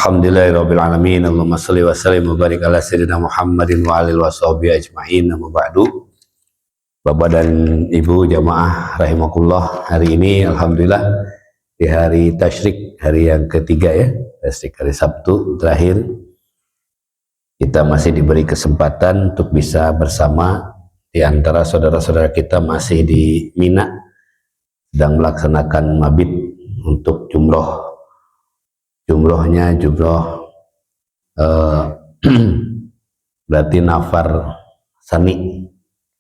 Alhamdulillahirabbil alamin. Allahumma shalli wa sallim wa barik ala sayyidina Muhammadin wa alihi washabihi ajmain. Amma ba'du. Bapak dan Ibu jamaah rahimakumullah, hari ini alhamdulillah di hari tasyrik, hari yang ketiga ya, tasyrik hari Sabtu terakhir, kita masih diberi kesempatan untuk bisa bersama di antara saudara-saudara kita masih di Mina sedang melaksanakan mabit untuk jumroh. Jumrohnya berarti nafar sani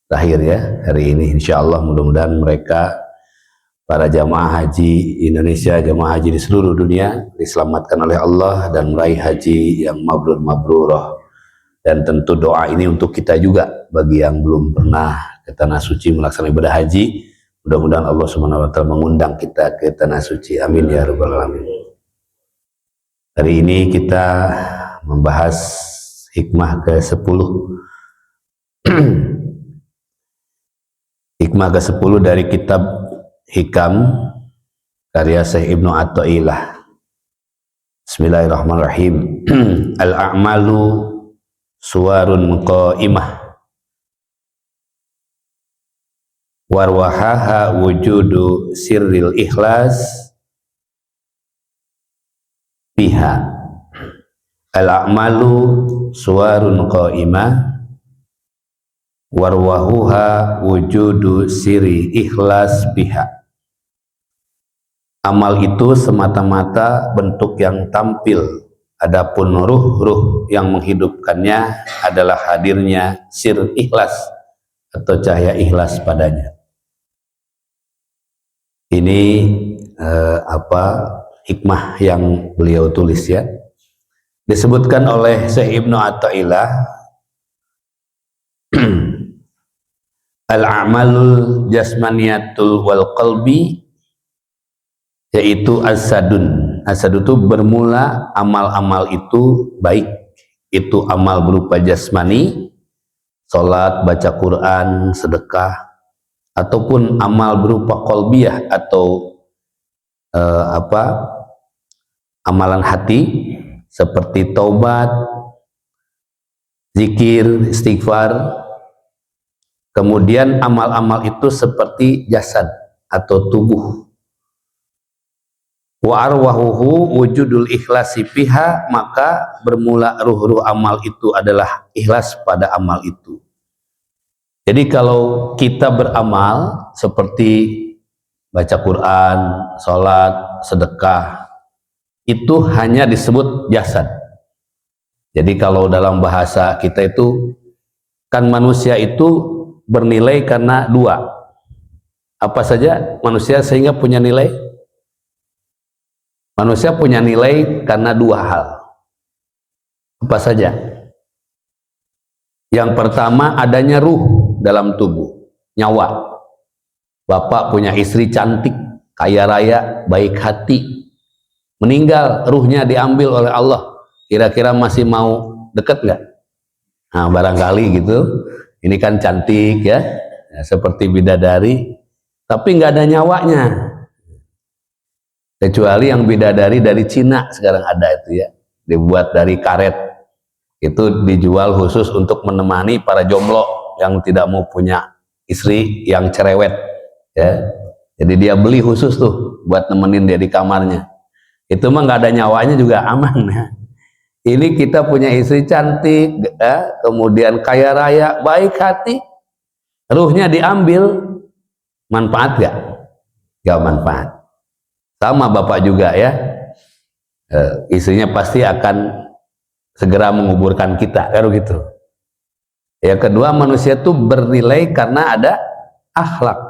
terakhir ya hari ini, insya Allah. Mudah-mudahan mereka, para jamaah haji Indonesia, jamaah haji di seluruh dunia, diselamatkan oleh Allah dan meraih haji yang mabrur-mabrurah. Dan tentu doa ini untuk kita juga, bagi yang belum pernah ke Tanah Suci melaksanakan ibadah haji, mudah-mudahan Allah Subhanahu wa Ta'ala mengundang kita ke Tanah Suci, amin ya rabbal alamin. Hari ini kita membahas hikmah ke-10. Hikmah ke-10 dari kitab Hikam karya Syekh Ibnu Athaillah. Bismillahirrahmanirrahim. Al-a'malu suwarun qa'imah warwahaha wujudu sirril ikhlas biha. Al-a'malu suwarun qa'imah warwahuha wujudu siri ikhlas biha. Amal itu semata-mata bentuk yang tampil, adapun ruh yang menghidupkannya adalah hadirnya sir ikhlas atau cahaya ikhlas padanya. Ini hikmah yang beliau tulis ya, disebutkan oleh Syekh Ibnu Athaillah. Al-a'malul jasmaniyatul wal qalbi, yaitu asadun. Asad itu bermula, amal-amal itu baik, itu amal berupa jasmani, salat, baca Quran, sedekah, ataupun amal berupa qalbiyah atau amalan hati seperti taubat, zikir, istighfar. Kemudian amal-amal itu seperti jasad atau tubuh. Wa arwahuhu wujudul ikhlasi fiha, maka bermula ruh amal itu adalah ikhlas pada amal itu. Jadi kalau kita beramal seperti baca Quran, sholat, sedekah, itu hanya disebut jasad. Jadi kalau dalam bahasa kita itu kan manusia itu bernilai karena dua. Apa saja manusia sehingga punya nilai? Manusia punya nilai karena dua hal. Apa saja? Yang pertama, adanya ruh dalam tubuh, nyawa. Bapak punya istri cantik, kaya raya, baik hati, meninggal, ruhnya diambil oleh Allah. Kira-kira masih mau dekat nggak? Nah, barangkali gitu. Ini kan cantik ya, seperti bidadari, tapi nggak ada nyawanya. Kecuali yang bidadari dari Cina sekarang ada itu ya, dibuat dari karet, itu dijual khusus untuk menemani para jomblo yang tidak mau punya istri yang cerewet ya. Jadi dia beli khusus tuh buat nemenin dia di kamarnya. Itu mah nggak ada nyawanya juga aman ya. Ini kita punya istri cantik, kemudian kaya raya, baik hati, ruhnya diambil, manfaat gak? Gak manfaat. Sama bapak juga ya, istrinya pasti akan segera menguburkan kita, kan gitu. Yang kedua, manusia itu bernilai karena ada akhlak.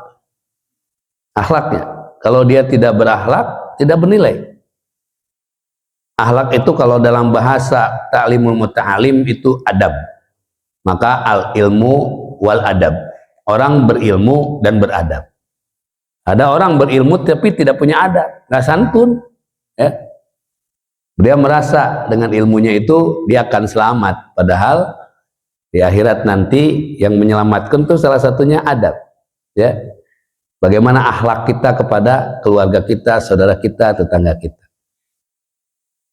Akhlaknya, kalau dia tidak berakhlak, tidak bernilai. Akhlak itu kalau dalam bahasa ta'limul muta'alim itu adab. Maka al-ilmu wal adab. Orang berilmu dan beradab. Ada orang berilmu tapi tidak punya adab, nggak santun. Ya. Dia merasa dengan ilmunya itu dia akan selamat. Padahal di akhirat nanti yang menyelamatkan itu salah satunya adab. Ya. Bagaimana akhlak kita kepada keluarga kita, saudara kita, tetangga kita.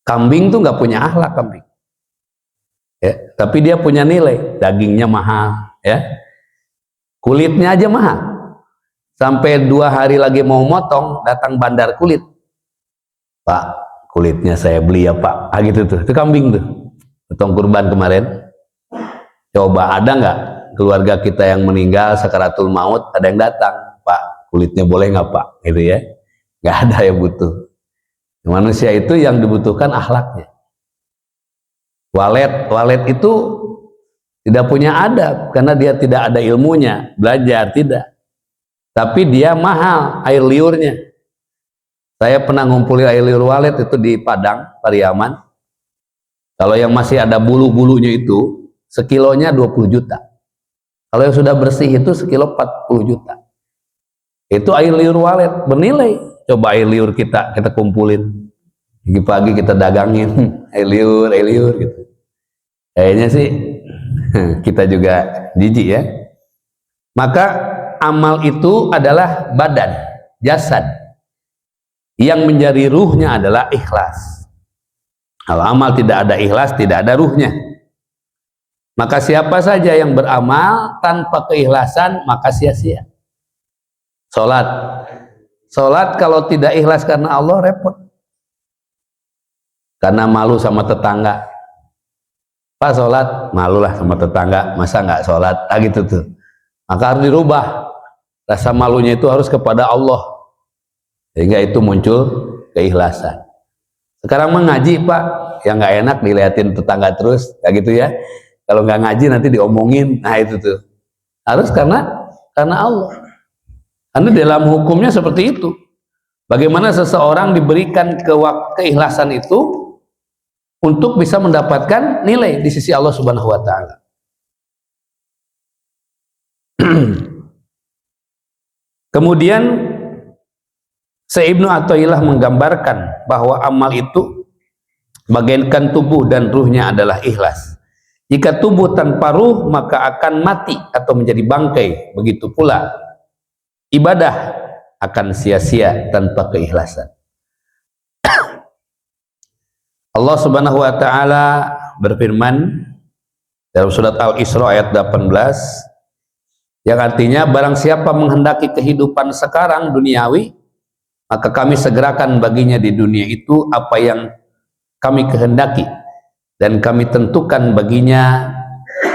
Kambing tuh nggak punya akhlak kambing. Ya, tapi dia punya nilai, dagingnya mahal, ya, kulitnya aja mahal. Sampai 2 hari lagi mau motong, datang bandar kulit. Pak, kulitnya saya beli ya Pak. Ah gitu tuh, itu kambing tuh. Potong kurban kemarin. Coba ada nggak keluarga kita yang meninggal sakaratul maut, ada yang datang, Pak, kulitnya boleh nggak Pak? Gitu ya. Nggak ada yang butuh. Manusia itu yang dibutuhkan akhlaknya. Walet itu tidak punya adab karena dia tidak ada ilmunya, belajar tidak. Tapi dia mahal air liurnya. Saya pernah ngumpulin air liur walet itu di Padang, Pariaman. Kalau yang masih ada bulu-bulunya itu sekilonya 20 juta. Kalau yang sudah bersih itu sekilo 40 juta. Itu air liur walet bernilai. Coba air liur kita kumpulin. Pagi-pagi kita dagangin air liur gitu. Kayaknya sih kita juga jijik ya. Maka amal itu adalah badan, jasad. Yang menjadi ruhnya adalah ikhlas. Kalau amal tidak ada ikhlas, tidak ada ruhnya. Maka siapa saja yang beramal tanpa keikhlasan, maka sia-sia. Sholat kalau tidak ikhlas karena Allah, repot. Karena malu sama tetangga. Pak sholat, malulah sama tetangga, masa nggak sholat? Ah gitu tuh. Maka harus dirubah. Rasa malunya itu harus kepada Allah. Sehingga itu muncul keikhlasan. Sekarang mengaji Pak, yang nggak enak dilihatin tetangga terus, kayak gitu ya. Kalau nggak ngaji nanti diomongin, nah itu tuh. Harus karena Allah. Karena dalam hukumnya seperti itu. Bagaimana seseorang diberikan keikhlasan itu untuk bisa mendapatkan nilai di sisi Allah Subhanahu wa taala. Kemudian Ibnu Athaillah menggambarkan bahwa amal itu bagaikan tubuh dan ruhnya adalah ikhlas. Jika tubuh tanpa ruh maka akan mati atau menjadi bangkai. Begitu pula ibadah akan sia-sia tanpa keikhlasan. Allah Subhanahu wa taala berfirman dalam surat Al-Isra ayat 18 yang artinya barang siapa menghendaki kehidupan sekarang duniawi maka kami segerakan baginya di dunia itu apa yang kami kehendaki dan kami tentukan baginya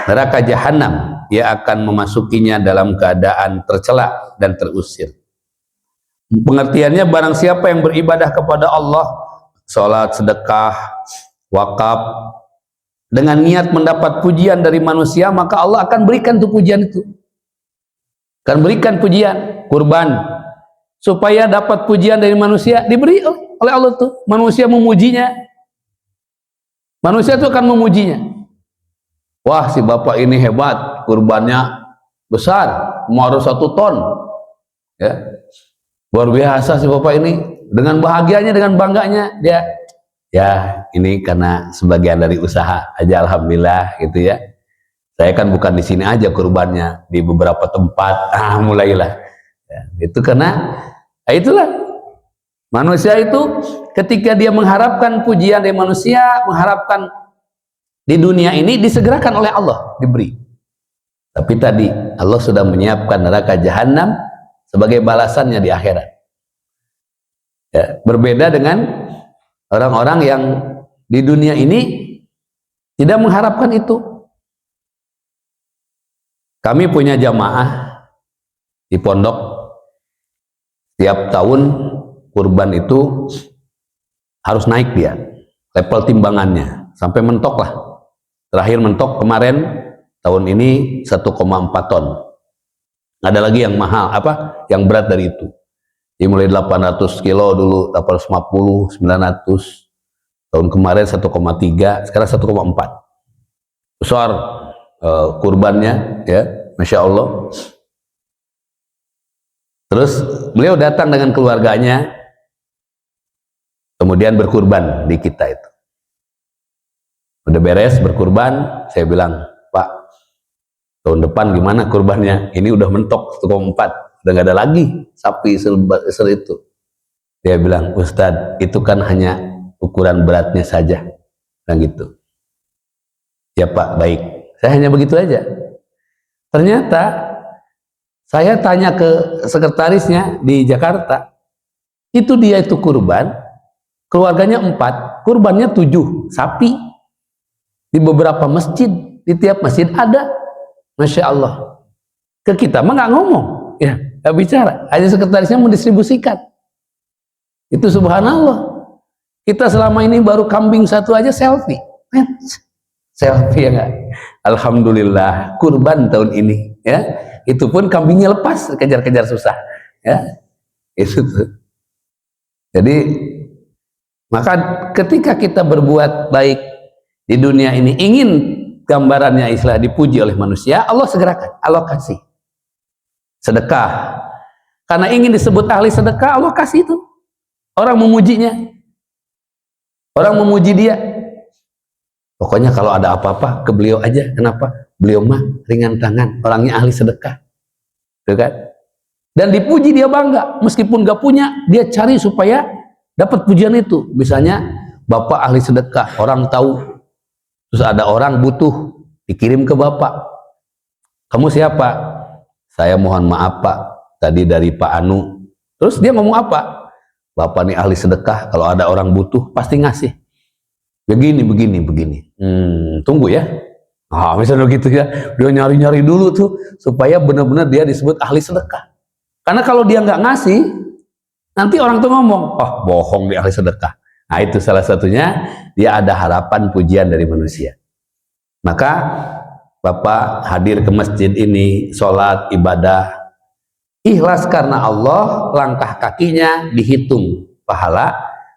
neraka jahanam, ia akan memasukinya dalam keadaan tercela dan terusir. Pengertiannya barang siapa yang beribadah kepada Allah, sholat, sedekah, wakaf dengan niat mendapat pujian dari manusia, maka Allah akan berikan tuh pujian itu, akan berikan pujian, kurban supaya dapat pujian dari manusia, diberi oleh Allah tuh, manusia memujinya, manusia itu akan memujinya. Wah si bapak ini hebat, kurbannya besar, mau harus 1 ton ya, luar biasa si bapak ini. Dengan bahagianya, dengan bangganya dia, ya ini karena sebagian dari usaha aja, alhamdulillah gitu ya. Saya kan bukan di sini aja kurbannya, di beberapa tempat. Mulailah ya, itu karena itulah manusia itu ketika dia mengharapkan pujian dari manusia, mengharapkan di dunia ini disegerakan oleh Allah, diberi. Tapi tadi Allah sudah menyiapkan neraka jahanam sebagai balasannya di akhirat. Ya, berbeda dengan orang-orang yang di dunia ini tidak mengharapkan itu. Kami punya jamaah di pondok, tiap tahun kurban itu harus naik dia level timbangannya sampai mentok lah. Terakhir mentok kemarin, tahun ini 1,4 ton. Ada lagi yang mahal, yang berat dari itu. Jadi mulai 800 kilo dulu, 850, 900. Tahun kemarin 1,3, sekarang 1,4. Besar kurbannya ya, Masya Allah. Terus beliau datang dengan keluarganya, kemudian berkurban di kita itu. Udah beres berkurban, saya bilang, Pak, tahun depan gimana kurbannya? Ini udah mentok 1,4, udah gak ada lagi sapi sebesar itu. Dia bilang, Ustadz, itu kan hanya ukuran beratnya saja. Nah gitu. Ya Pak, baik. Saya hanya begitu aja. Ternyata saya tanya ke sekretarisnya di Jakarta, itu dia itu kurban, keluarganya 4, kurbannya 7 sapi. Di beberapa masjid, di tiap masjid ada. Masya Allah. Ke kita mah nggak ngomong, ya nggak bicara. Hanya sekretarisnya mendistribusikan. Itu subhanallah. Kita selama ini baru kambing satu aja selfie. Selfie ya nggak? Alhamdulillah kurban tahun ini, ya. Itu pun kambingnya lepas, kejar-kejar susah, ya. Itu tuh. Jadi maka ketika kita berbuat baik di dunia ini, ingin gambarannya istilah dipuji oleh manusia, Allah segerakan alokasi sedekah. Karena ingin disebut ahli sedekah, Allah kasih itu. Orang memujinya, orang memuji dia. Pokoknya kalau ada apa-apa ke beliau aja. Kenapa? Beliau mah ringan tangan, orangnya ahli sedekah, tuh kan? Dan dipuji dia bangga, meskipun gak punya, dia cari supaya dapat pujian itu. Misalnya bapak ahli sedekah, orang tahu, terus ada orang butuh, dikirim ke bapak. Kamu siapa? Saya mohon maaf Pak, tadi dari Pak Anu. Terus dia ngomong apa? Bapak nih ahli sedekah, kalau ada orang butuh pasti ngasih. Begini. Tunggu ya. Nah, misalnya gitu ya, dia nyari-nyari dulu tuh supaya benar-benar dia disebut ahli sedekah. Karena kalau dia nggak ngasih, nanti orang tuh ngomong, oh bohong dia ahli sedekah. Nah itu salah satunya, dia ada harapan pujian dari manusia. Maka Bapak hadir ke masjid ini, sholat, ibadah, ikhlas karena Allah, langkah kakinya dihitung pahala,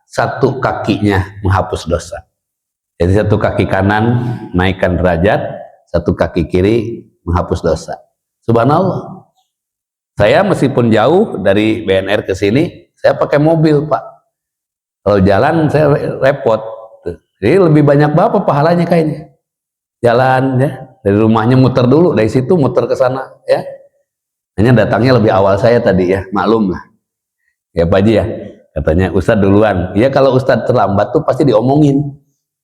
satu kakinya menghapus dosa. Jadi satu kaki kanan naikkan derajat, satu kaki kiri menghapus dosa. Subhanallah. Saya meskipun jauh dari BNR ke sini, saya pakai mobil Pak. Kalau jalan saya repot. Jadi lebih banyak Bapak pahalanya kayaknya. Jalan ya, dari rumahnya muter dulu, dari situ muter ke sana ya. Hanya datangnya lebih awal saya tadi ya, maklum lah. Ya Pak Haji ya, katanya Ustadz duluan. Ya kalau Ustadz terlambat tuh pasti diomongin.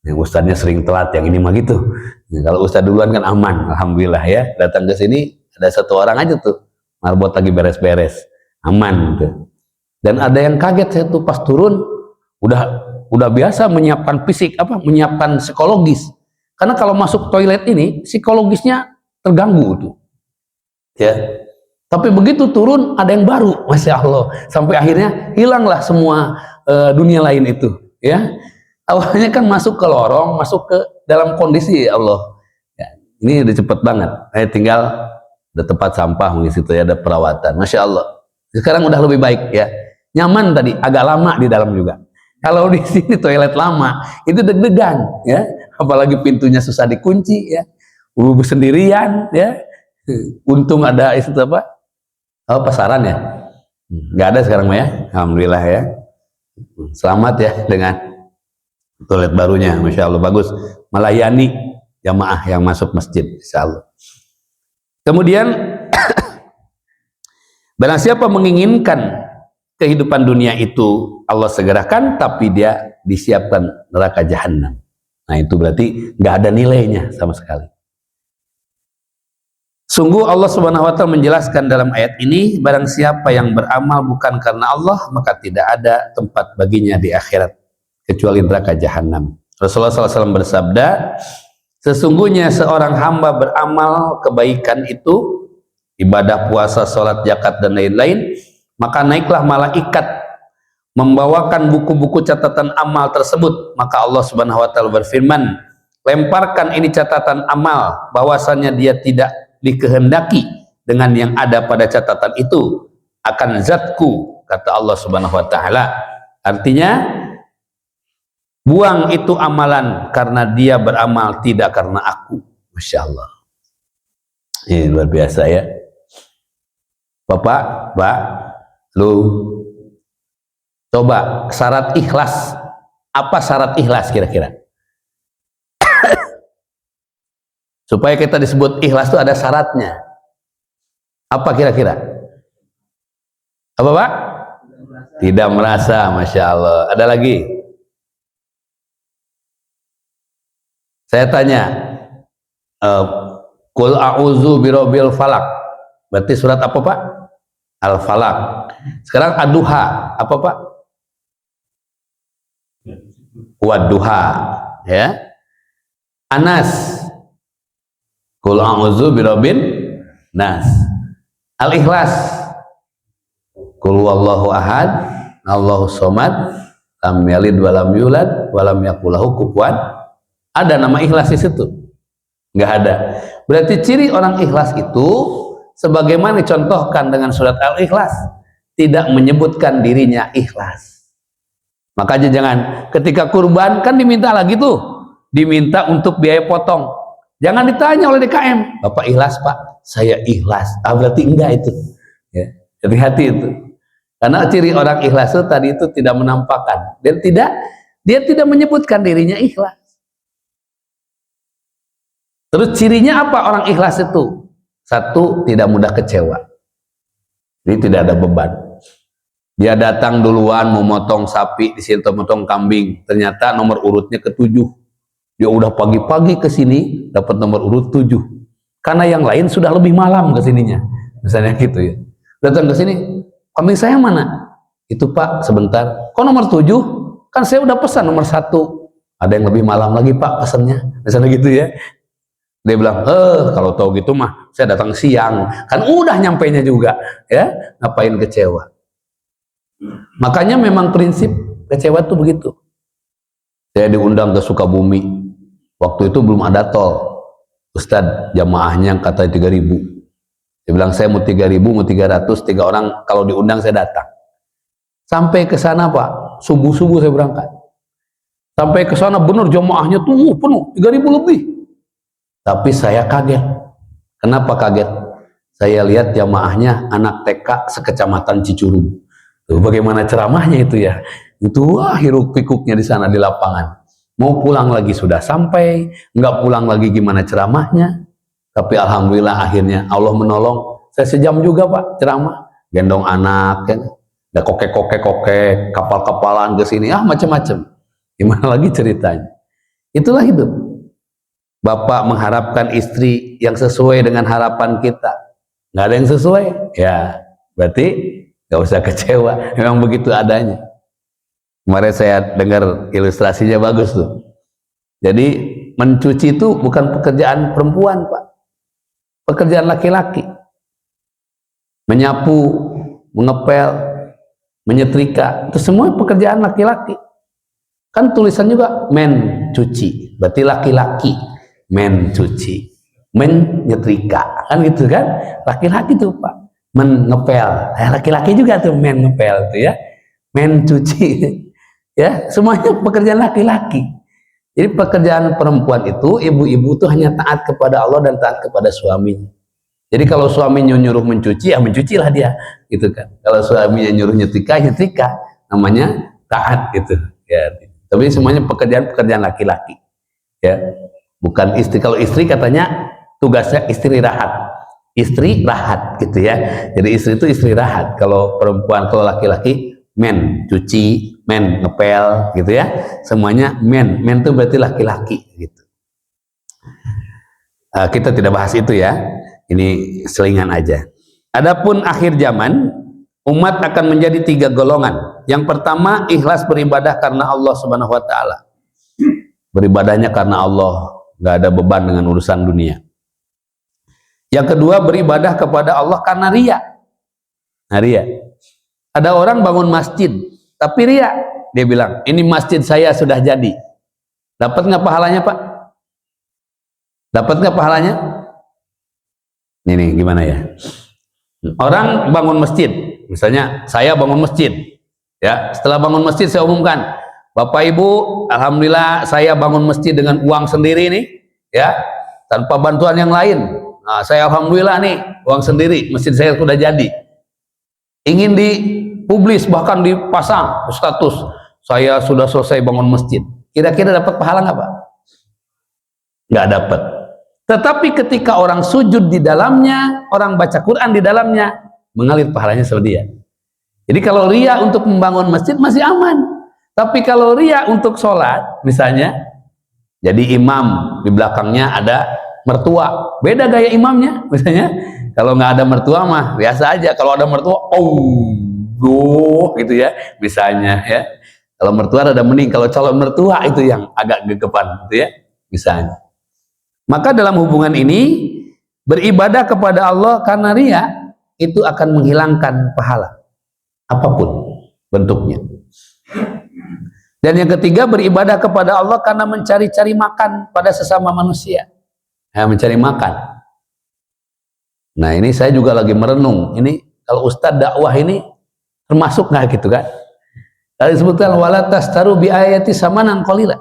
Yang Ustadznya sering telat, yang ini mah gitu. Nah, kalau Ustadz duluan kan aman, alhamdulillah ya. Datang ke sini ada satu orang aja tuh, marbot lagi beres-beres, aman gitu. Dan ada yang kaget saya tuh pas turun, udah biasa menyiapkan fisik, menyiapkan psikologis. Karena kalau masuk toilet ini psikologisnya terganggu tuh, ya. Tapi begitu turun ada yang baru, masya Allah. Sampai akhirnya hilanglah semua dunia lain itu, ya. Awalnya kan masuk ke lorong, masuk ke dalam kondisi ya Allah. Ya, ini udah cepet banget. Tinggal ada tempat sampah di situ ya, ada perawatan. Masya Allah. Sekarang udah lebih baik ya. Nyaman tadi, agak lama di dalam juga. Kalau di sini toilet lama, itu deg-degan ya. Apalagi pintunya susah dikunci ya. Sendirian ya. Untung ada itu apa? Oh, pasaran ya. Nggak ada sekarang Maya. Alhamdulillah ya. Selamat ya dengan toilet barunya, masya Allah bagus, melayani jamaah yang masuk masjid, insya Allah. Kemudian barang siapa menginginkan kehidupan dunia itu Allah segerakan, tapi dia disiapkan neraka jahanam. Nah itu berarti nggak ada nilainya sama sekali. Sungguh Allah Subhanahu wa Ta'ala menjelaskan dalam ayat ini, barang siapa yang beramal bukan karena Allah, maka tidak ada tempat baginya di akhirat kecuali neraka jahanam. Rasulullah SAW bersabda, sesungguhnya seorang hamba beramal kebaikan itu, ibadah puasa, sholat, zakat dan lain-lain, maka naiklah malaikat membawakan buku-buku catatan amal tersebut. Maka Allah Subhanahu wa Ta'ala berfirman, lemparkan ini catatan amal, bahwasannya dia tidak dikehendaki dengan yang ada pada catatan itu akan zatku, kata Allah Subhanahu wa Ta'ala. Artinya buang itu amalan karena dia beramal tidak karena aku. Masya Allah. Ini luar biasa ya. Bapak, Pak, lu coba syarat ikhlas. Apa syarat ikhlas kira-kira? Supaya kita disebut ikhlas itu ada syaratnya. Apa kira-kira? Apa Pak? Tidak merasa, Masya Allah. Ada lagi? Saya tanya, Qul a'udzu birabbil falak. Berarti surat apa, Pak? Al-Falak. Sekarang Ad-Duha, apa, Pak? Wad-Duha, ya. Anas, Qul a'udzu birabbin nas. Al-Ikhlas, Qul huwallahu ahad, Allahus somad, lam yalid walam yulad walam yakul lahu kufuwan. Ada nama ikhlas di situ? Nggak ada. Berarti ciri orang ikhlas itu sebagaimana dicontohkan dengan surat Al-Ikhlas, tidak menyebutkan dirinya ikhlas. Makanya jangan ketika kurban kan diminta lagi tuh, diminta untuk biaya potong. Jangan ditanya oleh DKM, Bapak ikhlas Pak? Saya ikhlas. Berarti enggak itu. Ya, hati-hati itu. Karena ciri orang ikhlas itu tadi itu tidak menampakkan dan dia tidak menyebutkan dirinya ikhlas. Terus cirinya apa orang ikhlas itu? Satu, tidak mudah kecewa. Jadi tidak ada beban. Dia datang duluan mau motong sapi, di sini motong kambing. Ternyata nomor urutnya ke-7. Dia udah pagi-pagi ke sini dapat nomor urut 7. Karena yang lain sudah lebih malam ke sininya. Misalnya gitu ya. Datang ke sini, kambing saya mana? Itu Pak, sebentar. Kok nomor 7? Kan saya udah pesan nomor 1. Ada yang lebih malam lagi Pak pesannya. Misalnya gitu ya. Dia bilang, kalau tahu gitu mah saya datang siang, kan udah nyampainya juga, ya, ngapain kecewa? Makanya memang prinsip kecewa tuh begitu. Saya diundang ke Sukabumi, waktu itu belum ada tol, Ustadz jamaahnya kata 3.000, dia bilang saya mau 3.000, mau 300, 3 orang kalau diundang saya datang. Sampai ke sana Pak, subuh-subuh saya berangkat. Sampai ke sana benar jamaahnya tuh penuh, 3.000 lebih. Tapi saya kaget. Kenapa kaget? Saya lihat jamaahnya anak TK sekecamatan Cicurug. Tuh, bagaimana ceramahnya itu ya? Itu wah hiruk pikuknya di sana di lapangan. Mau pulang lagi sudah sampai, nggak pulang lagi gimana ceramahnya? Tapi alhamdulillah akhirnya Allah menolong. Saya sejam juga Pak ceramah, gendong anak, kan? Ada kokek-kokek, kapal-kapalan ke sini, macam-macam. Gimana lagi ceritanya? Itulah hidup. Bapak mengharapkan istri yang sesuai dengan harapan kita, nggak ada yang sesuai, ya berarti nggak usah kecewa. Memang begitu adanya. Kemarin saya dengar ilustrasinya bagus tuh. Jadi mencuci itu bukan pekerjaan perempuan Pak, pekerjaan laki-laki. Menyapu, mengepel, menyetrika, itu semua pekerjaan laki-laki. Kan tulisan juga men cuci, berarti laki-laki. Men cuci, men nyetrika, kan gitu kan? Laki-laki tuh Pak. Men ngepel, laki-laki juga tuh men ngepel tuh ya. Men cuci, ya semuanya pekerjaan laki-laki. Jadi pekerjaan perempuan itu, ibu-ibu tuh hanya taat kepada Allah dan taat kepada suaminya. Jadi kalau suaminya nyuruh mencuci, ya mencucilah dia, gitu kan. Kalau suaminya nyuruh nyetrika, nyetrika, namanya taat gitu. Ya. Tapi semuanya pekerjaan laki-laki, ya. Bukan istri. Kalau istri katanya tugasnya istri rahat, istri rahat gitu ya. Jadi istri itu istri rahat. Kalau perempuan, kalau laki-laki men cuci, men ngepel gitu ya. Semuanya men itu berarti laki-laki gitu. Kita tidak bahas itu ya. Ini selingan aja. Adapun akhir zaman, umat akan menjadi 3 golongan. Yang pertama, ikhlas beribadah karena Allah Subhanahu wa taala. Beribadahnya karena Allah, nggak ada beban dengan urusan dunia. Yang kedua, beribadah kepada Allah karena riya. Nah, riya. Ada orang bangun masjid tapi riya. Dia bilang, ini masjid saya sudah jadi. Dapat nggak pahalanya Pak? Dapat nggak pahalanya? Ini gimana ya? Orang bangun masjid, misalnya saya bangun masjid, ya. Setelah bangun masjid saya umumkan, Bapak Ibu, alhamdulillah saya bangun masjid dengan uang sendiri nih, ya, tanpa bantuan yang lain. Nah, saya alhamdulillah nih, uang sendiri, masjid saya sudah jadi. Ingin dipublis, bahkan dipasang status, saya sudah selesai bangun masjid. Kira-kira dapat pahala nggak Pak? Nggak dapat. Tetapi ketika orang sujud di dalamnya, orang baca Quran di dalamnya, mengalir pahalanya sama dia. Jadi kalau riya untuk membangun masjid masih aman. Tapi kalau riya untuk sholat, misalnya, Jadi imam di belakangnya ada mertua, beda gaya imamnya. Misalnya kalau nggak ada mertua mah biasa aja. Kalau ada mertua, gitu ya, misalnya ya. Kalau mertua ada mending. Kalau calon mertua itu yang agak gegepan, gitu ya, misalnya. Maka dalam hubungan ini beribadah kepada Allah karena ria itu akan menghilangkan pahala apapun bentuknya. Dan yang ketiga, beribadah kepada Allah karena mencari-cari makan pada sesama manusia. Mencari makan. Nah, ini saya juga lagi merenung. Ini kalau Ustadz dakwah ini termasuk nggak gitu kan? Tadi disebutkan wala tastaru bi ayati samanan qalila.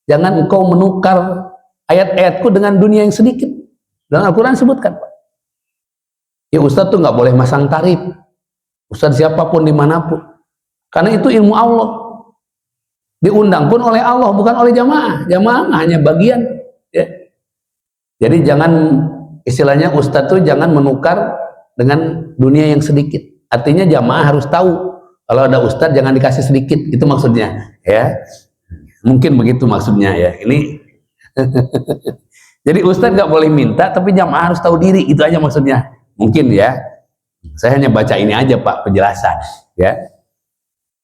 Jangan engkau menukar ayat-ayatku dengan dunia yang sedikit. Dan Al-Quran sebutkan, Pak. Ya Ustadz tuh nggak boleh masang tarif. Ustadz siapapun dimanapun. Karena itu ilmu Allah. Diundang pun oleh Allah, bukan oleh jamaah. Jamaah hanya bagian. Ya. Jadi jangan, istilahnya Ustadz tuh jangan menukar dengan dunia yang sedikit. Artinya jamaah harus tahu kalau ada Ustadz jangan dikasih sedikit. Itu maksudnya. Ya, mungkin begitu maksudnya ya. Ini jadi Ustadz nggak boleh minta, tapi jamaah harus tahu diri. Itu aja maksudnya. Mungkin ya. Saya hanya baca ini aja Pak penjelasan. Ya.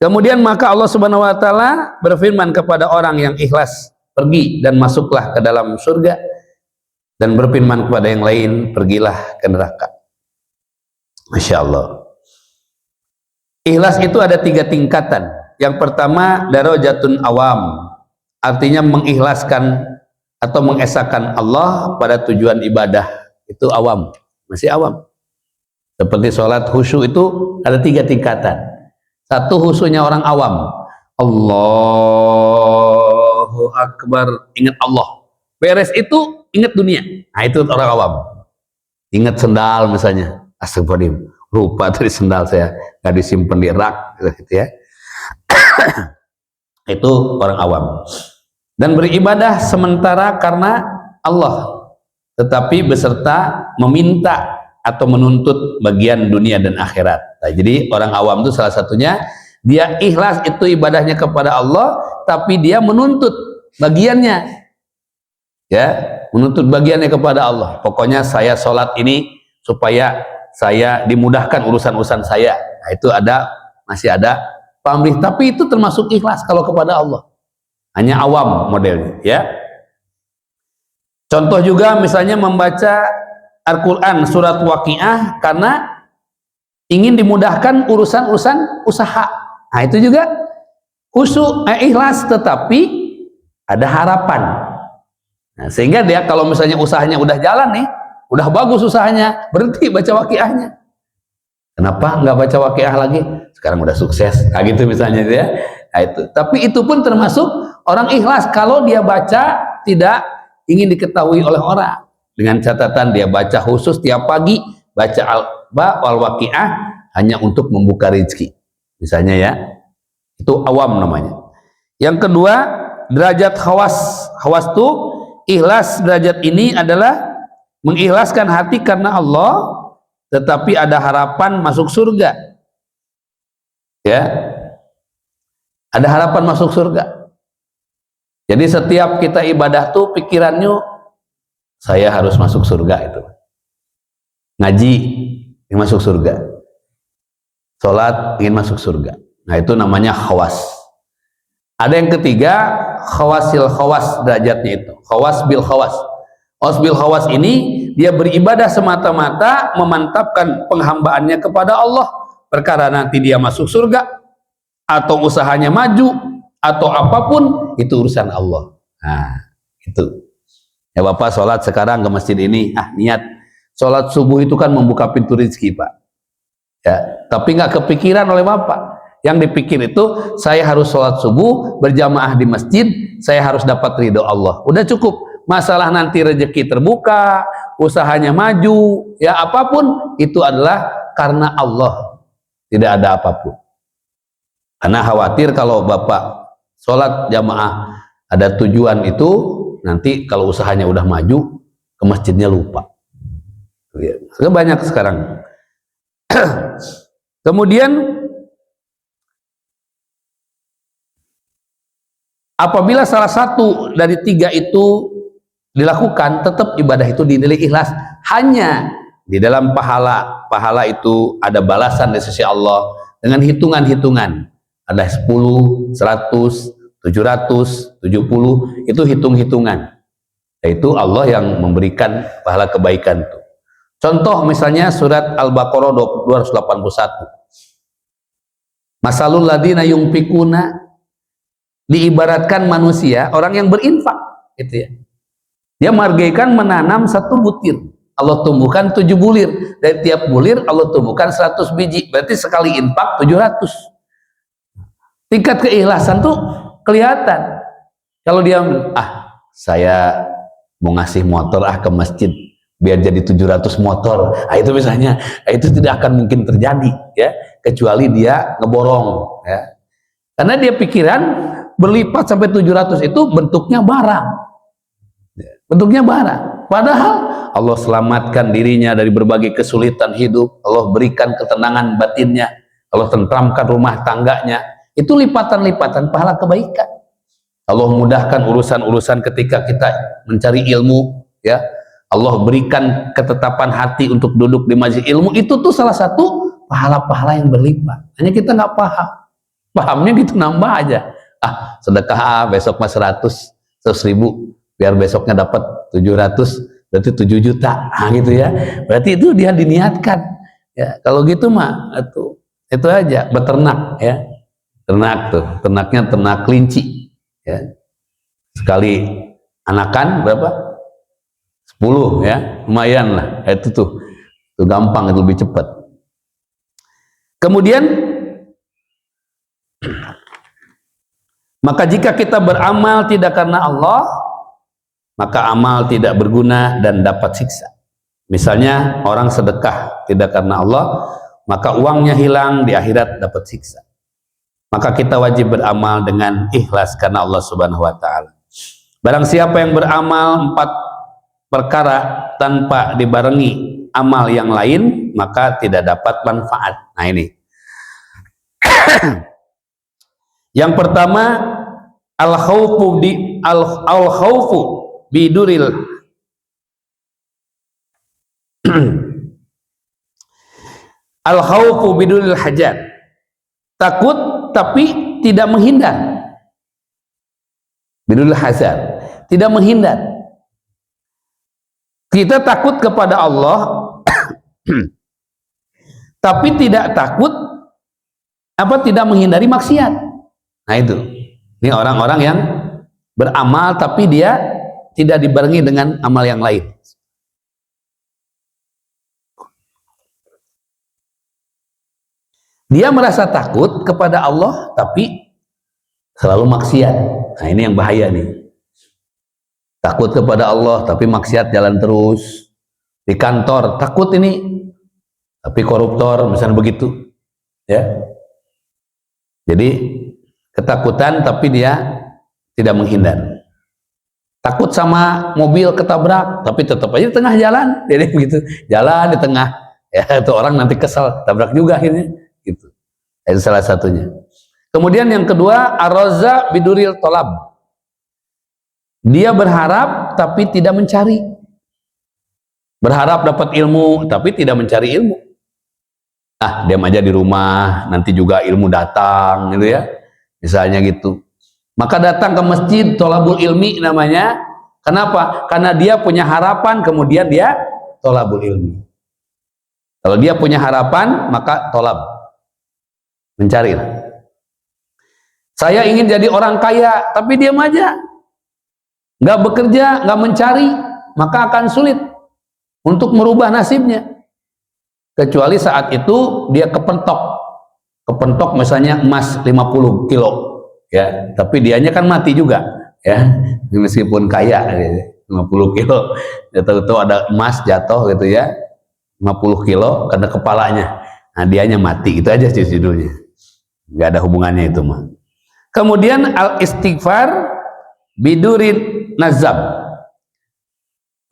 Kemudian maka Allah Subhanahu wa taala berfirman kepada orang yang ikhlas, pergi dan masuklah ke dalam surga, dan berfirman kepada yang lain, pergilah ke neraka. Masya Allah. Ikhlas itu ada 3 tingkatan. Yang pertama, darajatun awam, artinya mengikhlaskan atau mengesahkan Allah pada tujuan ibadah. Itu awam, masih awam. Seperti sholat khusyuk itu ada 3 tingkatan. Satu, khusyuknya orang awam, Allahu Akbar, ingat Allah. Beres itu ingat dunia. Nah itu orang awam. Ingat sendal misalnya, astagfirullahaladzim, lupa tadi sendal saya nggak disimpan di rak, gitu ya. Itu orang awam. Dan beribadah sementara karena Allah, tetapi beserta meminta atau menuntut bagian dunia dan akhirat. Nah, jadi orang awam itu salah satunya dia ikhlas itu ibadahnya kepada Allah, tapi dia menuntut bagiannya, ya, menuntut bagiannya kepada Allah. Pokoknya saya sholat ini supaya saya dimudahkan urusan-urusan saya. Nah, itu masih ada pamrih, tapi itu termasuk ikhlas kalau kepada Allah. Hanya awam modelnya, ya. Contoh juga misalnya membaca Al-Quran surat Waqiah karena ingin dimudahkan urusan-urusan usaha. Nah itu juga khusyuk, ikhlas, tetapi ada harapan. Nah, sehingga dia kalau misalnya usahanya udah jalan nih, udah bagus usahanya, berhenti baca Waqiahnya. Kenapa nggak baca Waqiah lagi? Sekarang udah sukses. Nah gitu misalnya ya. Nah, itu. Tapi itu pun termasuk orang ikhlas kalau dia baca tidak ingin diketahui oleh orang. Dengan catatan dia baca khusus tiap pagi, baca Al-Waqiah hanya untuk membuka rezeki. Misalnya ya. Itu awam namanya. Yang kedua, derajat khawas. Khawas itu ikhlas. Derajat ini adalah mengikhlaskan hati karena Allah, tetapi ada harapan masuk surga. Ya. Ada harapan masuk surga. Jadi setiap kita ibadah tuh pikirannya saya harus masuk surga itu. Ngaji ingin masuk surga. Sholat ingin masuk surga. Nah itu namanya khawas. Ada yang ketiga, khawasil khawas derajatnya itu. Khawas bil khawas. Khawas bil khawas ini dia beribadah semata-mata memantapkan penghambaannya kepada Allah. Perkara nanti dia masuk surga atau usahanya maju atau apapun itu urusan Allah. Nah itu. Ya Bapak sholat sekarang ke masjid ini, niat sholat subuh itu kan membuka pintu rezeki Pak. Ya, tapi nggak kepikiran oleh Bapak. Yang dipikir itu saya harus sholat subuh berjamaah di masjid, saya harus dapat ridho Allah. Udah cukup. Masalah nanti rezeki terbuka, usahanya maju, ya apapun itu adalah karena Allah. Tidak ada apapun. Karena khawatir kalau Bapak sholat jamaah ada tujuan itu, nanti kalau usahanya udah maju ke masjidnya lupa. Banyak sekarang. Kemudian Apabila salah satu dari tiga itu dilakukan, tetap ibadah itu dinilai ikhlas. Hanya di dalam pahala itu ada balasan dari sisi Allah dengan hitungan-hitungan. Ada 10, 100, 700, 70, itu hitung-hitungan. Yaitu Allah yang memberikan pahala kebaikan itu. Contoh misalnya surat Al-Baqarah 281. Masalul ladina yunfikuna, diibaratkan manusia orang yang berinfak, gitu ya. Dia margaikan menanam satu butir, Allah tumbuhkan 7 bulir. Dari tiap bulir Allah tumbuhkan 100 biji. Berarti sekali infak 700. Tingkat keikhlasan tuh kelihatan. Kalau dia, saya mau ngasih motor ke masjid biar jadi 700 motor. Itu misalnya, itu tidak akan mungkin terjadi, ya, kecuali dia ngeborong, ya. Karena dia pikiran berlipat sampai 700 itu bentuknya barang. Bentuknya barang. Padahal Allah selamatkan dirinya dari berbagai kesulitan hidup. Allah berikan ketenangan batinnya. Allah tentramkan rumah tangganya. Itu lipatan-lipatan pahala kebaikan. Allah mudahkan urusan-urusan ketika kita mencari ilmu, ya. Allah berikan ketetapan hati untuk duduk di majelis ilmu. Itu tuh salah satu pahala-pahala yang berlipat. Hanya kita nggak paham. Pahamnya gitu nambah aja. Sedekah besok mas 100 ribu. Biar besoknya dapat 700, berarti 7 juta, gitu ya. Berarti itu dia diniatkan, ya. Kalau gitu mah itu aja beternak, ya. Ternak tuh, ternaknya ternak kelinci, ya. Sekali anakan berapa? 10, ya, lumayan lah. Itu gampang, itu lebih cepat. Kemudian, maka jika kita beramal tidak karena Allah, maka amal tidak berguna dan dapat siksa. Misalnya orang sedekah tidak karena Allah, maka uangnya hilang, di akhirat dapat siksa. Maka kita wajib beramal dengan ikhlas karena Allah Subhanahu wa taala. Barang siapa yang beramal 4 perkara tanpa dibarengi amal yang lain, maka tidak dapat manfaat. Nah ini. Yang pertama, al-khaufu biduril al-khaufu biduril hajat, takut tapi tidak menghindar. Biduril hajat, tidak menghindar. Kita takut kepada Allah tapi tidak takut tidak menghindari maksiat. Nah itu, ini orang-orang yang beramal tapi dia tidak dibarengi dengan amal yang lain. Dia merasa takut kepada Allah tapi selalu maksiat. Nah ini yang bahaya nih. Takut kepada Allah tapi maksiat jalan terus. Di kantor takut ini tapi koruptor, misalnya begitu, ya. Jadi ketakutan tapi dia tidak menghindar. Takut sama mobil ketabrak, tapi tetap aja di tengah jalan, jadi begitu, jalan di tengah, ya itu orang nanti kesal, tabrak juga akhirnya, gitu. Itu salah satunya. Kemudian yang kedua, ar-raza biduril tolab. Dia berharap tapi tidak mencari. Berharap dapat ilmu tapi tidak mencari ilmu. Diam aja di rumah, nanti juga ilmu datang, gitu ya. Misalnya gitu. Maka datang ke masjid, tolabul ilmi namanya. Kenapa? Karena dia punya harapan, kemudian dia tolabul ilmi. Kalau dia punya harapan, maka tolab. Mencari. Saya ingin jadi orang kaya, tapi diam aja. Nggak bekerja, nggak mencari, maka akan sulit untuk merubah nasibnya. Kecuali saat itu dia kepentok misalnya emas 50 kilo. Ya, tapi dianya kan mati juga, ya, meskipun kaya 50 kilo, tahu-tahu ada emas jatuh gitu ya, 50 kilo karena kepalanya, nah dianya mati, itu aja sih judulnya, nggak ada hubungannya itu mah. Kemudian al istighfar bidurin nazab,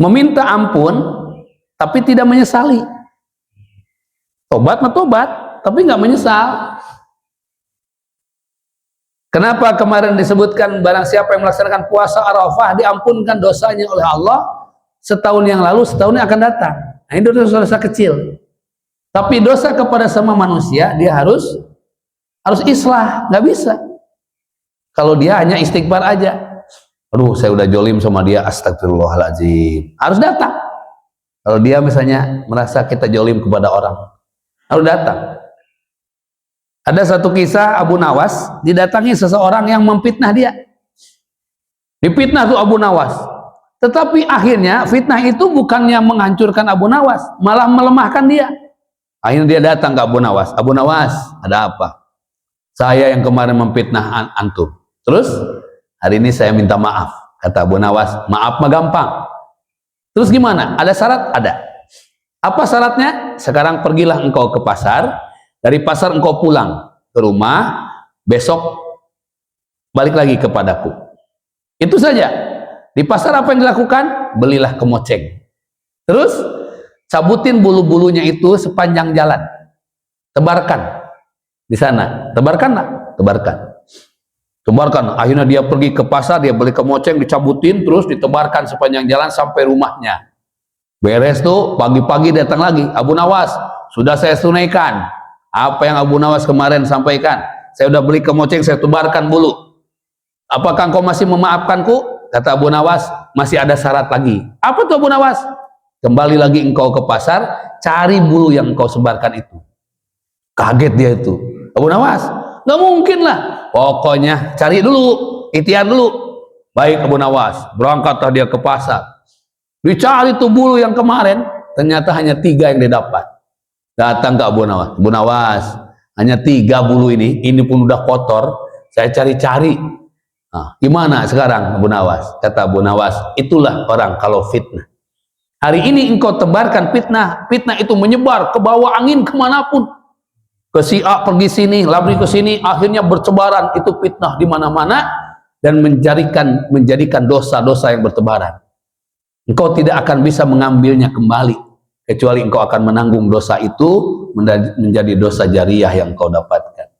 meminta ampun tapi tidak menyesali. Tobat mah tobat tapi nggak menyesal. Kenapa kemarin disebutkan barang siapa yang melaksanakan puasa Arafah diampunkan dosanya oleh Allah setahun yang lalu, setahun yang akan datang. Nah, ini dosa-dosa kecil. Tapi dosa kepada sama manusia dia harus islah, nggak bisa. Kalau dia hanya istighfar aja, aduh saya udah jolim sama dia, astagfirullahaladzim, harus datang. Kalau dia misalnya merasa kita jolim kepada orang, harus datang. Ada satu kisah Abu Nawas didatangi seseorang yang memfitnah dia. Difitnah tuh Abu Nawas. Tetapi akhirnya fitnah itu bukannya menghancurkan Abu Nawas, malah melemahkan dia. Akhirnya dia datang ke Abu Nawas. Abu Nawas, ada apa? Saya yang kemarin memfitnah antum. Terus hari ini saya minta maaf. Kata Abu Nawas, maaf mah gampang. Terus gimana? Ada syarat? Ada. Apa syaratnya? Sekarang pergilah engkau ke pasar. Dari pasar engkau pulang ke rumah, besok balik lagi kepadaku. Itu saja. Di pasar apa yang dilakukan? Belilah kemoceng. Terus cabutin bulu-bulunya itu sepanjang jalan. Tebarkan di sana. Tebarkanlah, tebarkan. Tebarkan. Akhirnya dia pergi ke pasar, dia beli kemoceng, dicabutin, terus ditebarkan sepanjang jalan sampai rumahnya. Beres tuh, pagi-pagi datang lagi. Abu Nawas, sudah saya tunaikan apa yang Abu Nawas kemarin sampaikan. Saya udah beli kemoceng, saya tebarkan bulu. Apakah engkau masih memaafkanku? Kata Abu Nawas, masih ada syarat lagi. Apa tuh Abu Nawas? Kembali lagi engkau ke pasar, cari bulu yang engkau sebarkan itu. Kaget dia itu. Abu Nawas, nggak mungkin lah. Pokoknya cari dulu, ikhtiar dulu. Baik Abu Nawas, berangkatlah dia ke pasar. Dicari tuh bulu yang kemarin, ternyata hanya 3 yang didapat. Datang ke Abu Nawas. Abu Nawas, hanya 3 bulu ini pun udah kotor. Saya cari-cari. Nah, gimana sekarang Abu Nawas? Kata Abu Nawas, itulah orang kalau fitnah. Hari ini engkau tebarkan fitnah. Fitnah itu menyebar ke bawah angin kemanapun. Ke si A pergi sini, labri ke sini, akhirnya bercebaran. Itu fitnah di mana-mana dan menjadikan dosa-dosa yang bertebaran. Engkau tidak akan bisa mengambilnya kembali. Kecuali engkau akan menanggung dosa itu menjadi dosa jariah yang engkau dapatkan.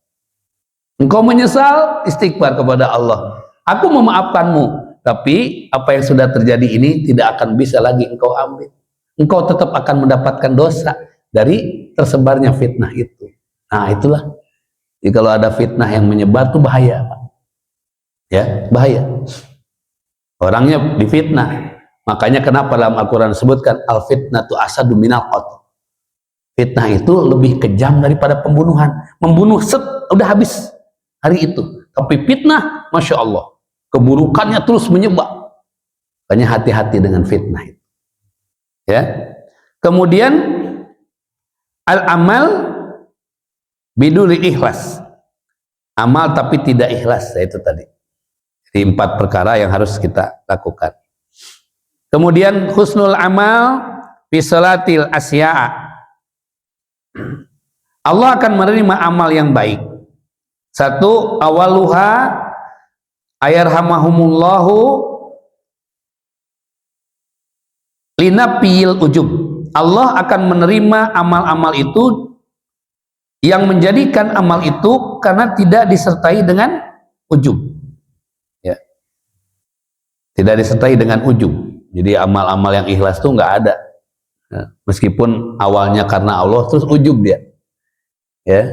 Engkau menyesal, istighfar kepada Allah. Aku memaafkanmu, tapi apa yang sudah terjadi ini tidak akan bisa lagi engkau ambil. Engkau tetap akan mendapatkan dosa dari tersebarnya fitnah itu. Nah itulah. Jadi kalau ada fitnah yang menyebar itu bahaya, Pak. Ya, bahaya. Orangnya difitnah. Makanya kenapa dalam Al-Quran disebutkan al-fitnatu asadu minal qatl. Fitnah itu lebih kejam daripada pembunuhan. Membunuh udah habis hari itu. Tapi fitnah, Masya Allah, keburukannya terus menyebar. Makanya hati-hati dengan fitnah itu. Ya. Kemudian al-amal biduli ikhlas. Amal tapi tidak ikhlas, itu tadi. Jadi 4 perkara yang harus kita lakukan. Kemudian husnul amal fi salatil asya'a. Allah akan menerima amal yang baik. 1, awaluha ayarhamahumullahu linapil ujub. Allah akan menerima amal-amal itu yang menjadikan amal itu karena tidak disertai dengan ujub. Ya. Tidak disertai dengan ujub. Jadi amal-amal yang ikhlas itu nggak ada. Nah, meskipun awalnya karena Allah, terus ujub dia. Ya.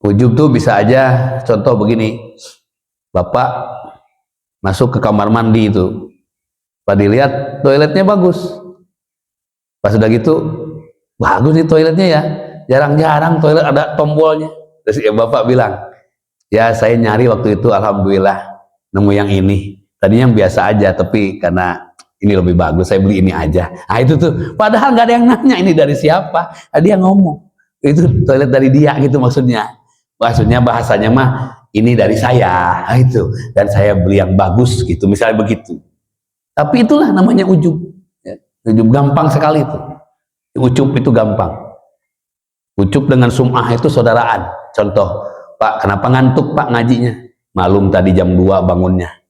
Ujub tuh bisa aja, contoh begini. Bapak masuk ke kamar mandi itu. Pas dilihat toiletnya bagus. Pas udah gitu, bagus nih toiletnya ya. Jarang-jarang toilet ada tombolnya. Terus ya Bapak bilang, ya saya nyari waktu itu alhamdulillah nemu yang ini. Tadinya yang biasa aja, tapi karena ini lebih bagus, saya beli ini aja. Nah itu tuh, padahal nggak ada yang nanya ini dari siapa. Dia ngomong, itu toilet dari dia gitu maksudnya. Maksudnya bahasanya mah, ini dari saya. Nah itu, dan saya beli yang bagus gitu, misalnya begitu. Tapi itulah namanya ujub. Ya, ujub gampang sekali itu. Ujub itu gampang. Ujub dengan sum'ah itu saudaraan. Contoh, Pak, kenapa ngantuk Pak ngajinya? Malum tadi jam 2 bangunnya.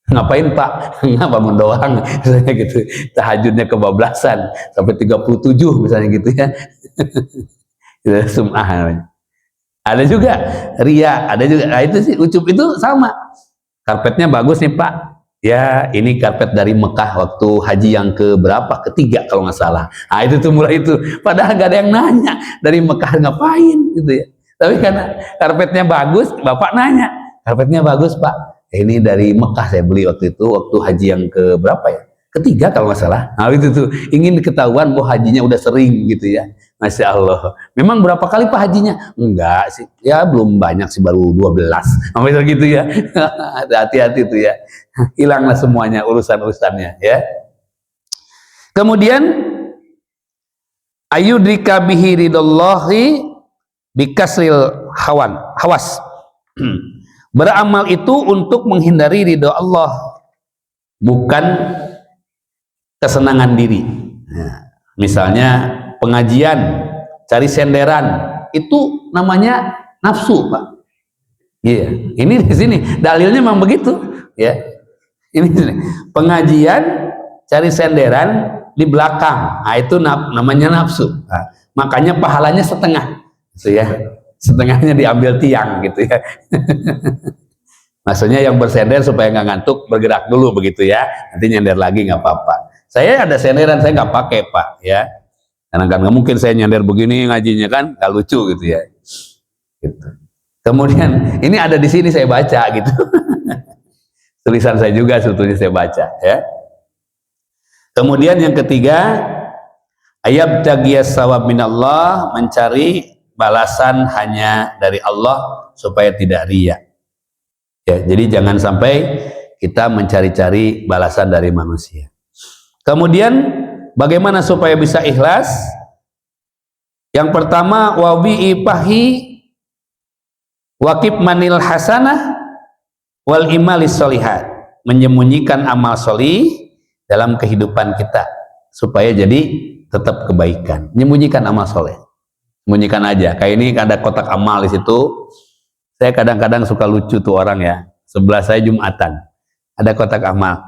Ngapain Pak? Nggak bangun doang misalnya gitu. Tahajudnya kebablasan sampai 37 misalnya gitu ya. Itu sum'ah namanya. Ada juga ria, ada juga. Nah, itu sih ucup itu sama. Karpetnya bagus nih Pak. Ya, ini karpet dari Mekah waktu haji yang ke berapa? Ketiga kalau nggak salah. Nah, itu tuh mulai itu. Padahal nggak ada yang nanya dari Mekah ngapain gitu ya. Tapi karena karpetnya bagus, Bapak nanya. Karpetnya bagus Pak. Ini dari Mekah saya beli waktu itu, waktu haji yang ke berapa ya? Ketiga kalau nggak salah. Nah, itu tuh ingin ketahuan bahwa hajinya udah sering gitu ya. Masya Allah. Memang berapa kali Pak hajinya? Enggak sih. Ya belum banyak sih, baru 12. Sampai gitu ya. Hati-hati tuh ya. Hilanglah semuanya urusan-urusannya ya. Kemudian ayudrika bihi ridallahi bikasril hawas. Beramal itu untuk menghindari ridho Allah, bukan kesenangan diri. Nah, misalnya pengajian, cari senderan, itu namanya nafsu, Pak. Iya, ini di sini dalilnya memang begitu, ya. Ini di sini. Pengajian, cari senderan di belakang, nah itu namanya nafsu. Nah, makanya pahalanya setengah, gitu ya. Setengahnya diambil tiang, gitu ya. Maksudnya yang bersender supaya nggak ngantuk, bergerak dulu begitu ya. Nanti nyender lagi nggak apa-apa. Saya ada senderan, saya nggak pakai Pak, ya. Karena kan nggak mungkin saya nyender begini ngajinya kan, nggak lucu gitu ya. Gitu. Kemudian ini ada di sini saya baca gitu. Tulisan saya juga sebetulnya saya baca ya. Kemudian yang ketiga, ayat tagiyas sawab minallah, mencari balasan hanya dari Allah supaya tidak riya. Ya, jadi jangan sampai kita mencari-cari balasan dari manusia. Kemudian bagaimana supaya bisa ikhlas? Yang pertama, wabi'i pahi wakib manil hasanah wal imalis solihat, menyembunyikan amal solih dalam kehidupan kita supaya jadi tetap kebaikan. Menyembunyikan amal soleh, sembunyikan aja. Kayak ini ada kotak amal di situ. Saya kadang-kadang suka lucu tuh orang ya. Sebelah saya Jumatan ada kotak amal.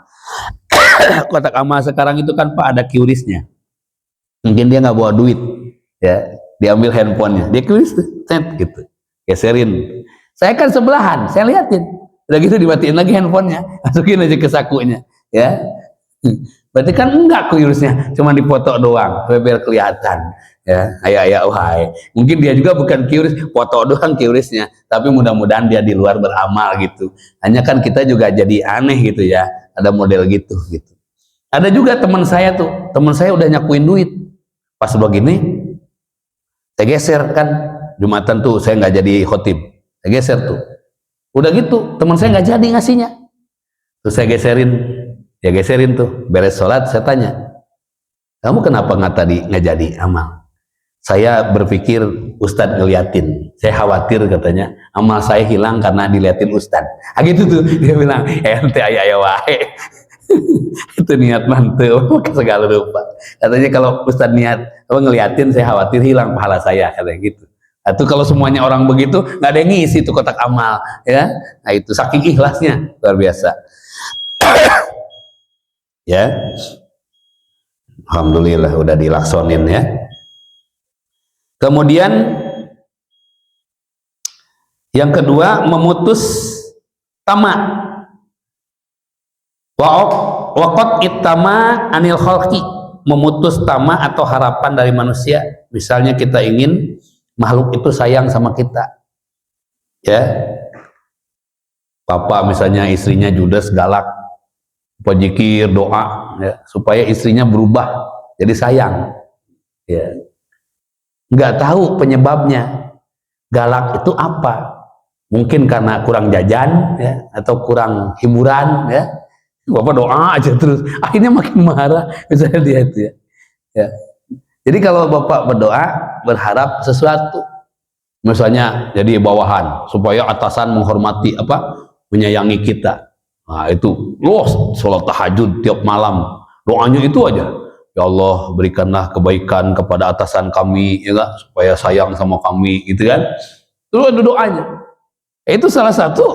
Kotak amal sekarang itu kan Pak ada QRIS-nya. Mungkin dia nggak bawa duit, ya, diambil handphonenya, dia QRIS gitu, geserin. Saya kan sebelahan, saya liatin, udah gitu dimatiin lagi handphonenya, masukin aja ke sakunya, ya. Berarti kan enggak QRIS-nya, cuma dipoto doang, biar kelihatan, ya. Ayah wahai, mungkin dia juga bukan QRIS, foto doang QRIS-nya, tapi mudah-mudahan dia di luar beramal gitu. Hanya kan kita juga jadi aneh gitu ya. Ada model gitu. Ada juga teman saya tuh, teman saya udah nyakuin duit, pas begini, saya geser kan, Jumatan tuh saya nggak jadi khotib, saya geser tuh, udah gitu, teman saya nggak jadi ngasihnya, terus saya geserin tuh, beres sholat saya tanya, kamu kenapa nggak jadi amal? Saya berpikir Ustadz ngeliatin, saya khawatir katanya amal saya hilang karena diliatin Ustadz. Ah gitu tuh dia bilang, ente ayah wae. Itu niat mantep segala rupa. Katanya kalau Ustadz niat ngeliatin, saya khawatir hilang pahala saya, katanya gitu. Itu kalau semuanya orang begitu nggak ada yang ngisi itu kotak amal, ya. Nah itu saking ikhlasnya luar biasa. Ya, alhamdulillah udah dilaksonin ya. Kemudian yang kedua, memutus tamak. Waqat ittama anil khalqi, memutus tamak atau harapan dari manusia. Misalnya kita ingin makhluk itu sayang sama kita. Ya. Papa misalnya istrinya judes, galak, pejikir, doa ya, supaya istrinya berubah jadi sayang. Ya. Nggak tahu penyebabnya, galak itu apa? Mungkin karena kurang jajan ya, atau kurang hiburan ya. Bapak doa aja terus, akhirnya makin marah misalnya dia itu ya. Ya. Jadi kalau Bapak berdoa berharap sesuatu, misalnya jadi bawahan supaya atasan menghormati menyayangi kita. Nah itu loh, sholat tahajud tiap malam, doanya itu aja. Ya Allah, berikanlah kebaikan kepada atasan kami, ya gak? Supaya sayang sama kami, gitu kan? Itu ada doanya. Itu salah satu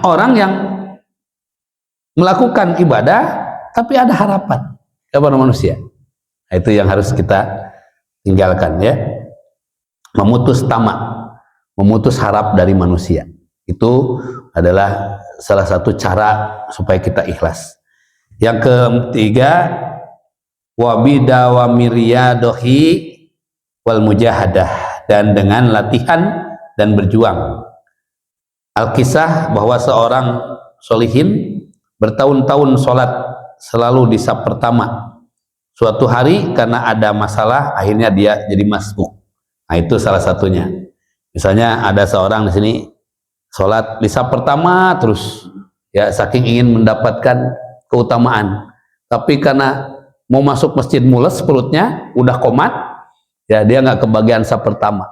orang yang melakukan ibadah, tapi ada harapan kepada manusia. Itu yang harus kita tinggalkan, ya. memutus tamak, memutus harap dari manusia. Itu adalah salah satu cara supaya kita ikhlas. Yang ketiga, wabidawamiriyadohi wal mujahadah, dan dengan latihan dan berjuang. Al-kisah bahwa seorang solihin bertahun-tahun sholat selalu di saf pertama. Suatu hari karena ada masalah, akhirnya dia jadi masbuk. Nah, itu salah satunya. Misalnya ada seorang di sini sholat di saf pertama terus, ya saking ingin mendapatkan keutamaan, tapi karena mau masuk masjid mules perutnya udah komat, ya dia nggak kebagian saf pertama.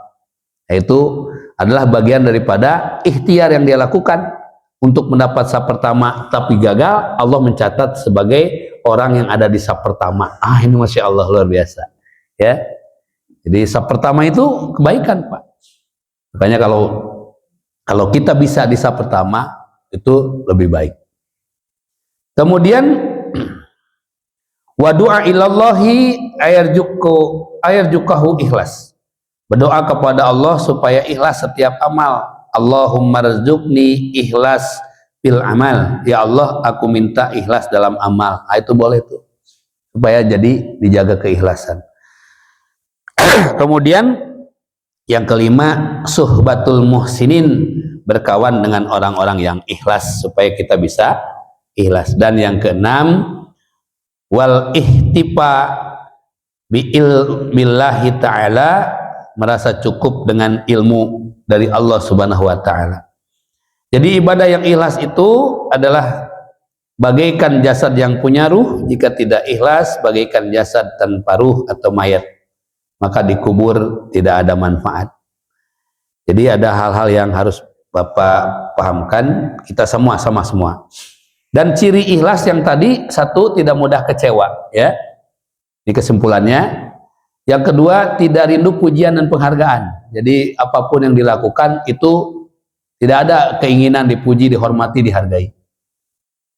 Nah, itu adalah bagian daripada ikhtiar yang dia lakukan untuk mendapat saf pertama, tapi gagal. Allah mencatat sebagai orang yang ada di saf pertama. Ini masya Allah luar biasa, ya. Jadi saf pertama itu kebaikan, Pak. Makanya kalau kita bisa di saf pertama itu lebih baik. Kemudian wa du'a ilallahi ayarjukahu ikhlas. Berdoa kepada Allah supaya ikhlas setiap amal. Allahumma rzuqni ikhlas fil amal. Ya Allah, aku minta ikhlas dalam amal. Itu boleh tuh. Supaya jadi dijaga keikhlasan. Kemudian yang kelima, suhbatul muhsinin, berkawan dengan orang-orang yang ikhlas supaya kita bisa ikhlas. Dan yang keenam, wal ihtifa bi ilmillahi ta'ala, merasa cukup dengan ilmu dari Allah Subhanahu wa taala. Jadi ibadah yang ikhlas itu adalah bagaikan jasad yang punya ruh, jika tidak ikhlas bagaikan jasad tanpa ruh atau mayat, maka dikubur tidak ada manfaat. Jadi ada hal-hal yang harus Bapak pahamkan, kita semua sama semua. Dan ciri ikhlas yang tadi, satu, tidak mudah kecewa, ya. Ini kesimpulannya. Yang kedua, tidak rindu pujian dan penghargaan. Jadi apapun yang dilakukan itu tidak ada keinginan dipuji, dihormati, dihargai.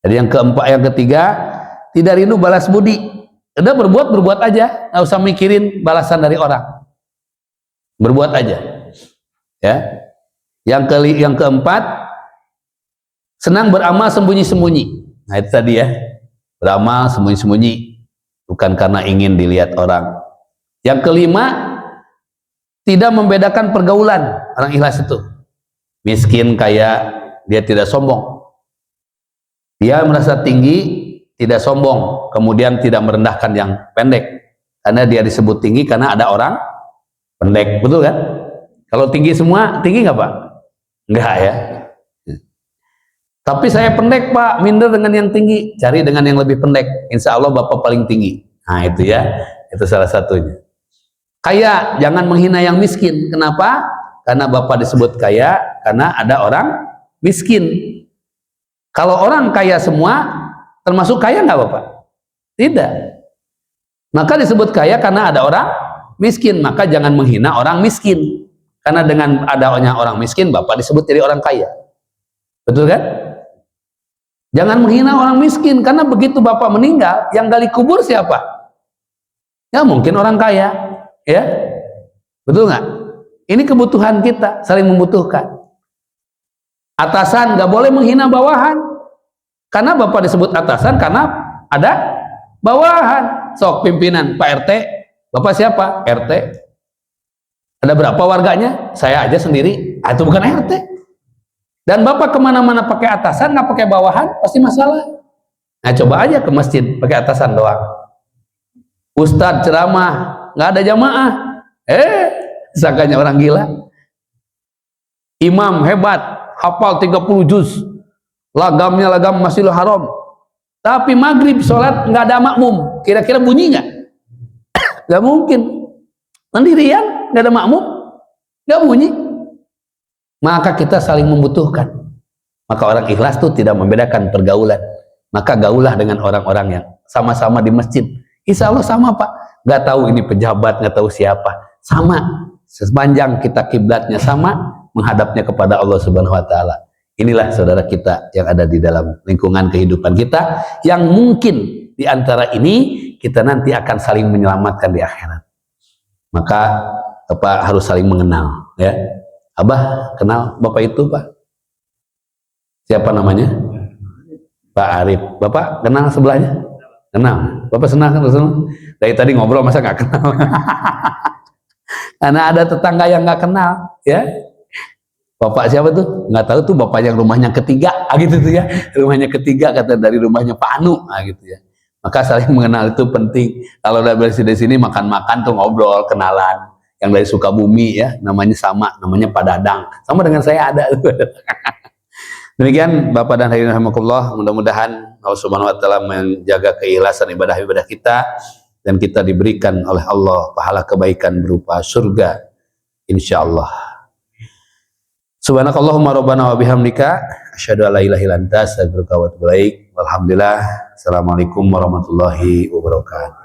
Jadi yang keempat, yang ketiga, tidak rindu balas budi. Udah berbuat aja, nggak usah mikirin balasan dari orang. Berbuat aja, ya. Yang keempat, senang beramal sembunyi-sembunyi. Nah itu tadi ya, beramal sembunyi-sembunyi, bukan karena ingin dilihat orang. Yang kelima, tidak membedakan pergaulan. Orang ikhlas itu miskin, kaya, dia tidak sombong. Dia merasa tinggi, tidak sombong. Kemudian tidak merendahkan yang pendek, karena dia disebut tinggi karena ada orang pendek. Betul kan? Kalau tinggi semua, tinggi nggak Pak? Enggak ya. Tapi saya pendek Pak, minder dengan yang tinggi, cari dengan yang lebih pendek. Insya Allah Bapak paling tinggi. Nah itu ya, itu salah satunya. Kaya, jangan menghina yang miskin. Kenapa? Karena Bapak disebut kaya karena ada orang miskin. Kalau orang kaya semua, termasuk kaya nggak Bapak? Tidak. Maka disebut kaya karena ada orang miskin. Maka jangan menghina orang miskin. Karena dengan adanya orang miskin, Bapak disebut jadi orang kaya. Betul kan? Jangan menghina orang miskin, karena begitu Bapak meninggal, yang gali kubur siapa? Ya mungkin orang kaya. Ya, betul nggak? Ini kebutuhan kita, saling membutuhkan. Atasan nggak boleh menghina bawahan, karena Bapak disebut atasan karena ada bawahan. Sok pimpinan Pak RT, Bapak siapa? RT. Ada berapa warganya? Saya aja sendiri. Itu bukan RT. Dan Bapak kemana-mana pakai atasan, nggak pakai bawahan, pasti masalah. Nah coba aja ke masjid pakai atasan doang. Ustadz ceramah nggak ada jamaah, sakanya orang gila. Imam hebat, hafal 30 juz, lagamnya lagam Masjidil Haram, tapi maghrib sholat nggak ada makmum, kira-kira bunyi nggak? Nggak mungkin. Sendirian nggak ada makmum, nggak bunyi. Maka kita saling membutuhkan. Maka orang ikhlas itu tidak membedakan pergaulan. Maka gaulah dengan orang-orang yang sama-sama di masjid. Insya Allah sama Pak. Nggak tahu ini pejabat, nggak tahu siapa, sama. Sepanjang kita kiblatnya sama, menghadapnya kepada Allah Subhanahu wa taala. Inilah saudara kita yang ada di dalam lingkungan kehidupan kita, yang mungkin di antara ini kita nanti akan saling menyelamatkan di akhirat. Maka Bapak harus saling mengenal, ya. Abah kenal bapak itu, Pak? Siapa namanya? Pak Arif. Bapak kenal sebelahnya? Kenal. Bapak senang kan? Dari tadi ngobrol masa nggak kenal? Karena ada tetangga yang nggak kenal, ya. Bapak siapa tuh? Nggak tahu tuh, bapak yang rumahnya ketiga, gitu tuh ya. Rumahnya ketiga kata dari rumahnya Pak Anu, gitu ya. Maka saling mengenal itu penting. Kalau udah bersih di sini makan-makan tuh ngobrol, kenalan. Yang dari Sukabumi ya, namanya sama, namanya Pak Dadang. Sama dengan saya ada. Demikian Bapak dan Hadirin rahimakumullah, mudah-mudahan Allah Subhanahu wa taala menjaga keikhlasan ibadah-ibadah kita dan kita diberikan oleh Allah pahala kebaikan berupa surga insyaallah. Subhanakallahumma rabbana wa bihamdika asyhadu an la ilaha illa anta astaghfiruka wa atubu ilaik. Walhamdulillah. Assalamualaikum warahmatullahi wabarakatuh.